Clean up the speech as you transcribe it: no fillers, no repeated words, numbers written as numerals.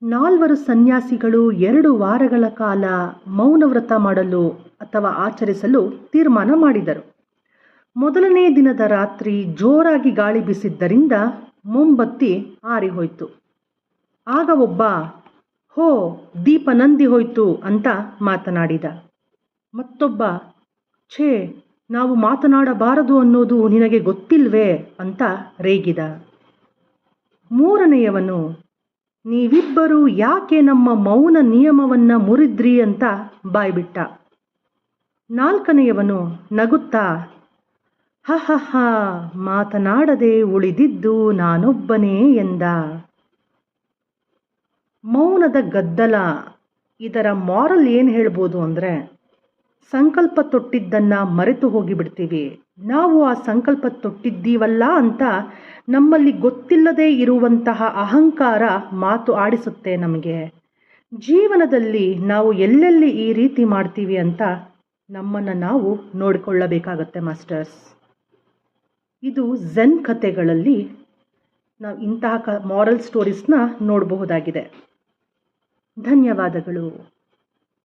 4 ಸನ್ಯಾಸಿಗಳು 2 ವಾರಗಳ ಕಾಲ ಮೌನವ್ರತ ಮಾಡಲು ಅಥವಾ ಆಚರಿಸಲು ತೀರ್ಮಾನ ಮಾಡಿದರು. ಮೊದಲನೇ ದಿನದ ರಾತ್ರಿ ಜೋರಾಗಿ ಗಾಳಿ ಬೀಸಿದ್ದರಿಂದ ಮೊಂಬತ್ತಿ ಆರಿಹೋಯ್ತು. ಆಗ ಒಬ್ಬ "ಹೋ, ದೀಪ ನಂದಿ ಹೋಯ್ತು" ಅಂತ ಮಾತನಾಡಿದ. ಮತ್ತೊಬ್ಬ "ಛೇ, ನಾವು ಮಾತನಾಡಬಾರದು ಅನ್ನೋದು ನಿನಗೆ ಗೊತ್ತಿಲ್ವೇ" ಅಂತ ರೇಗಿದ. ಮೂರನೆಯವನು "ನೀವಿಬ್ಬರು ಯಾಕೆ ನಮ್ಮ ಮೌನ ನಿಯಮವನ್ನ ಮುರಿದ್ರಿ" ಅಂತ ಬಾಯ್ಬಿಟ್ಟ. ನಾಲ್ಕನೆಯವನು ನಗುತ್ತಾ "ಹಹಹ, ಮಾತನಾಡದೆ ಉಳಿದಿದ್ದು ನಾನೊಬ್ಬನೇ" ಎಂದ. ಮೌನದ ಗದ್ದಲ ಇದರ ಮಾರಲ್ ಏನು ಹೇಳ್ಬೋದು ಅಂದರೆ, ಸಂಕಲ್ಪ ತೊಟ್ಟಿದ್ದನ್ನು ಮರೆತು ಹೋಗಿಬಿಡ್ತೀವಿ. ನಾವು ಆ ಸಂಕಲ್ಪ ತೊಟ್ಟಿದ್ದೀವಲ್ಲ ಅಂತ ನಮ್ಮಲ್ಲಿ ಗೊತ್ತಿಲ್ಲದೇ ಇರುವಂತಹ ಅಹಂಕಾರ ಮಾತು ಆಡಿಸುತ್ತೆ ನಮಗೆ. ಜೀವನದಲ್ಲಿ ನಾವು ಎಲ್ಲೆಲ್ಲಿ ಈ ರೀತಿ ಮಾಡ್ತೀವಿ ಅಂತ ನಮ್ಮನ್ನು ನಾವು ನೋಡಿಕೊಳ್ಳಬೇಕಾಗತ್ತೆ ಮಾಸ್ಟರ್ಸ್. ಇದು ಝೆನ್ ಕಥೆಗಳಲ್ಲಿ ನಾವು ಇಂತಹ ಮಾರಲ್ ಸ್ಟೋರೀಸ್ನ ನೋಡಬಹುದಾಗಿದೆ. ಧನ್ಯವಾದಗಳು.